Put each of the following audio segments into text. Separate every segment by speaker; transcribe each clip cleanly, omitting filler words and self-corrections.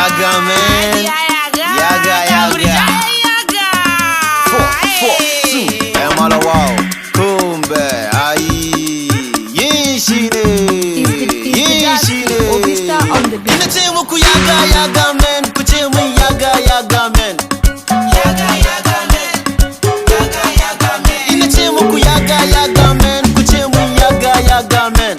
Speaker 1: Yaga man. Yaga. 4, 4, 2. Mala wow. Kumbe. Ayi. Yin shine. Yin shine. Ina ce muku yaga man. Ku ce mun yaga man. Yaga man. Ina ce muku yaga man. Ku ce mun yaga man.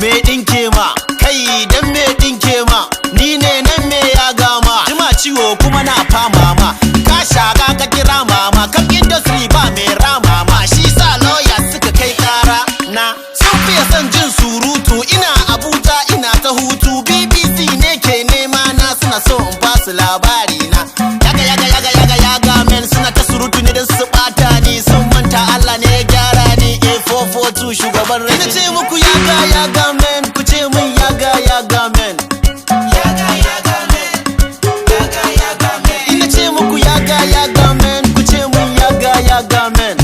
Speaker 1: Me dinke ma kai dan me dinke ma ni ne nan me ya gama jima ciwo kuma na fama ma ka shaga ka kira mama kan industry ba me rama ma shi sa lawyer suka kai kara na sun fiye son jin surutu ina Abuja ina ta hutu BBC ne ke nema na suna so in ba su labari na yaga men suna ta surutu ne dan su bata ni sun manta Allah ne ya gyara ni 442 shugaban rai ina ce muku yaga men ku ce mun yaga men ina ce muku yaga men ku ce mun yaga men